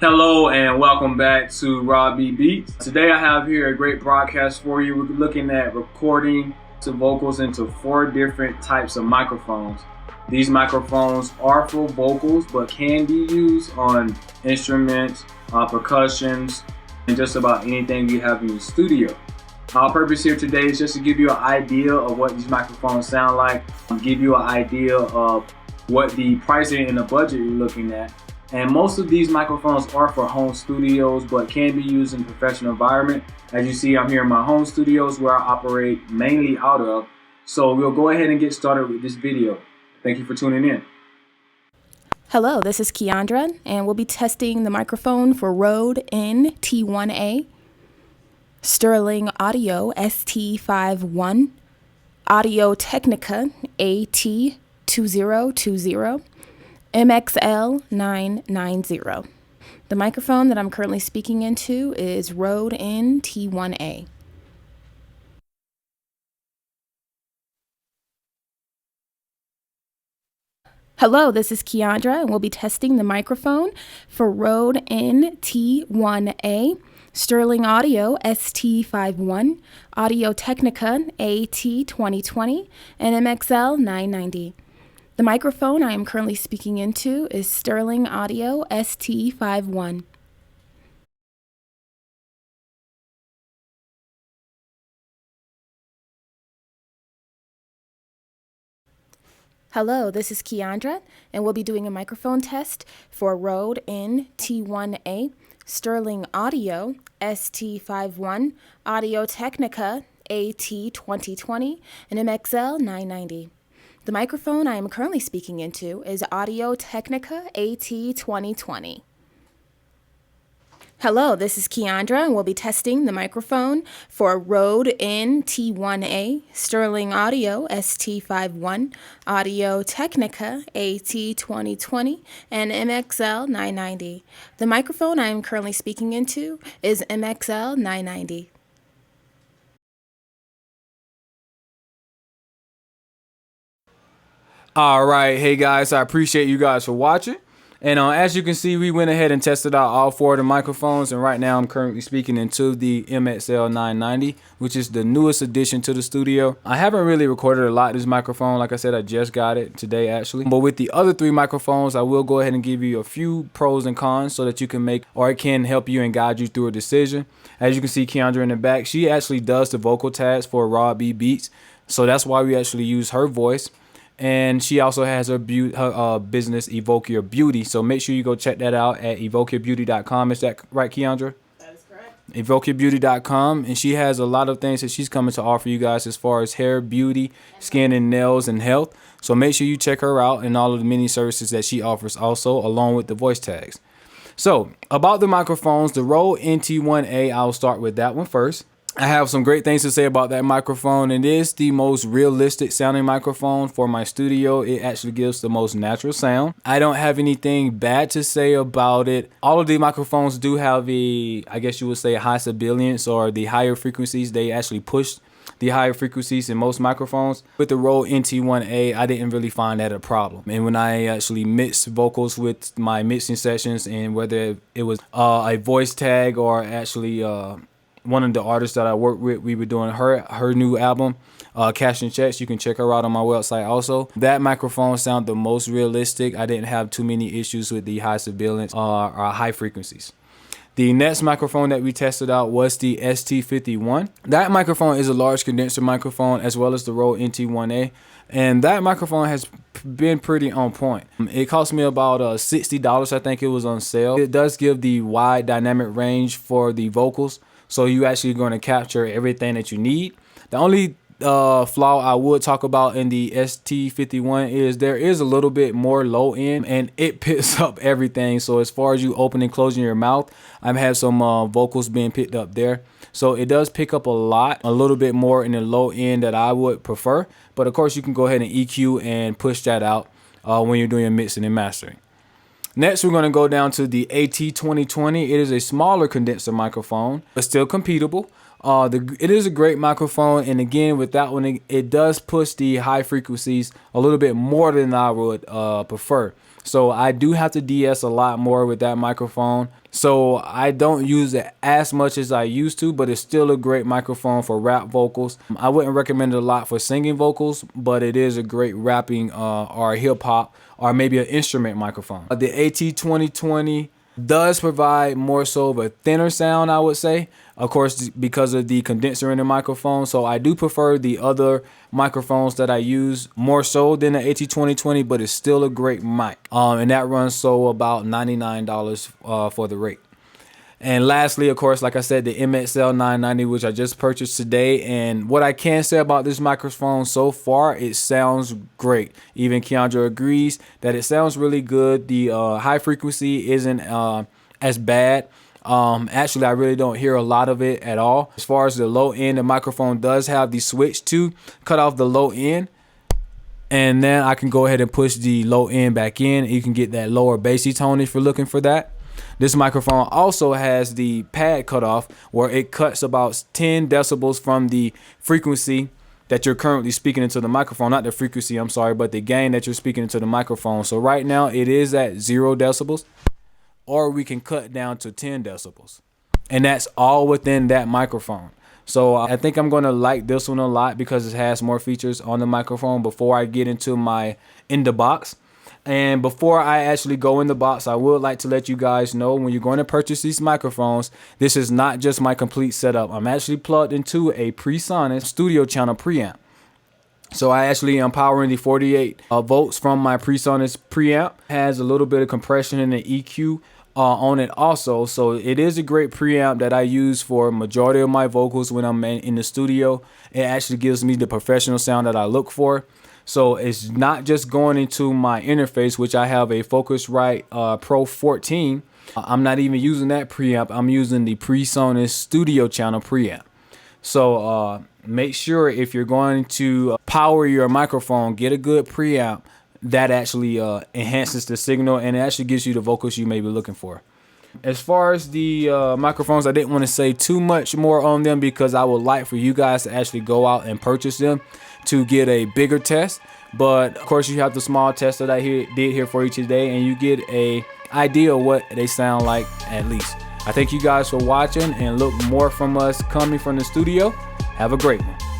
Hello and welcome back to Robbie Beatz. Today I have here a great broadcast for you. We're looking at recording to vocals into 4 different types of microphones. These microphones are for vocals but can be used on instruments, percussions, and just about anything you have in your studio. Our purpose here today is just to give you an idea of what these microphones sound like, give you an idea of what the pricing and the budget you're looking at. And most of these microphones are for home studios, but can be used in professional environment. As you see, I'm here in my home studios where I operate mainly out of. So we'll go ahead and get started with this video. Thank you for tuning in. Hello, this is Keandra, and we'll be testing the microphone for Rode NT1A, Sterling Audio ST51, Audio Technica AT2020, MXL 990. The microphone that I'm currently speaking into is Rode NT1A. Hello, this is Keandra, and we'll be testing the microphone for Rode NT1A, Sterling Audio ST51, Audio Technica AT2020, and MXL 990. The microphone I am currently speaking into is Sterling Audio ST51. Hello, this is Keandra, and we'll be doing a microphone test for Rode NT1A, Sterling Audio ST51, Audio Technica AT2020, and MXL 990. The microphone I am currently speaking into is Audio Technica AT2020. Hello, this is Keandra, and we'll be testing the microphone for Rode NT1A, Sterling Audio ST51, Audio Technica AT2020, and MXL 990. The microphone I am currently speaking into is MXL 990. All right, hey guys, I appreciate you guys for watching. And as you can see, we went ahead and tested out all 4 of the microphones, and right now I'm currently speaking into the MXL 990, which is the newest addition to the studio. I haven't really recorded a lot of this microphone. Like I said, I just got it today actually. But with the other 3 microphones, I will go ahead and give you a few pros and cons so that you can make, or it can help you and guide you through a decision. As you can see, Keandra in the back, she actually does the vocal tags for Robbie Beatz, so that's why we actually use her voice. And she also has her business, Evoke Your Beauty. So make sure you go check that out at evokeyourbeauty.com. Is that right, Keandra? That is correct. Evokeyourbeauty.com. And she has a lot of things that she's coming to offer you guys as far as hair, beauty, skin and nails, and health. So make sure you check her out and all of the many services that she offers also, along with the voice tags. So about the microphones, the Rode NT1A, I'll start with that one first. I have some great things to say about that microphone. It is the most realistic sounding microphone for my studio. It actually gives the most natural sound. I don't have anything bad to say about it. All of the microphones do have I guess you would say, high sibilance, or the higher frequencies. They actually push the higher frequencies in most microphones. With the Rode NT1A, I didn't really find that a problem. And when I actually mixed vocals with my mixing sessions, and whether it was a voice tag or actually one of the artists that I work with, we were doing her new album, Cash and Checks. You can check her out on my website also. That microphone sounded the most realistic. I didn't have too many issues with the high sibilance or high frequencies. The next microphone that we tested out was the ST51. That microphone is a large condenser microphone, as well as the Rode NT1A. And that microphone has been pretty on point. It cost me about $60, I think it was on sale. It does give the wide dynamic range for the vocals, so you actually going to capture everything that you need. The only flaw I would talk about in the ST51 is there is a little bit more low end, and it picks up everything. So as far as you opening and closing your mouth, I've had some vocals being picked up there. So it does pick up a little bit more in the low end that I would prefer. But of course, you can go ahead and EQ and push that out when you're doing your mixing and mastering. Next, we're going to go down to the AT2020. It is a smaller condenser microphone, but still computable. It is a great microphone, and again, with that one, it does push the high frequencies a little bit more than I would prefer. So I do have to DS a lot more with that microphone. So I don't use it as much as I used to, but it's still a great microphone for rap vocals. I wouldn't recommend it a lot for singing vocals, but it is a great rapping or hip hop or maybe an instrument microphone. The AT2020 does provide more so of a thinner sound, I would say, of course, because of the condenser in the microphone. So I do prefer the other microphones that I use more so than the AT2020, but it's still a great mic. And that runs so about $99 for the rate. And lastly, of course, like I said, the MXL 990, which I just purchased today. And what I can say about this microphone so far, it sounds great. Even Keandra agrees that it sounds really good. The high frequency isn't as bad. Actually, I really don't hear a lot of it at all. As far as the low end, the microphone does have the switch to cut off the low end. And then I can go ahead and push the low end back in. You can get that lower bassy tone if you're looking for that. This microphone also has the pad cutoff where it cuts about 10 decibels from the frequency that you're currently speaking into the microphone. Not the frequency, I'm sorry, but the gain that you're speaking into the microphone. So right now it is at 0 decibels, or we can cut down to 10 decibels. And that's all within that microphone. So I think I'm going to like this one a lot because it has more features on the microphone before I get into my in the box. And before I actually go in the box, I would like to let you guys know when you're going to purchase these microphones, this is not just my complete setup. I'm actually plugged into a PreSonus studio channel preamp. So I actually am powering the 48 volts from my PreSonus preamp. It has a little bit of compression and an EQ on it also. So it is a great preamp that I use for majority of my vocals when I'm in the studio. It actually gives me the professional sound that I look for. So it's not just going into my interface, which I have a Focusrite Pro 14. I'm not even using that preamp. I'm using the PreSonus studio channel preamp. So make sure if you're going to power your microphone, get a good preamp that actually enhances the signal and it actually gives you the vocals you may be looking for. As far as the microphones, I didn't want to say too much more on them because I would like for you guys to actually go out and purchase them to get a bigger test. But of course you have the small test that I did here for you today, and you get a idea of what they sound like at least. I thank you guys for watching, and look more from us coming from the studio. Have a great one.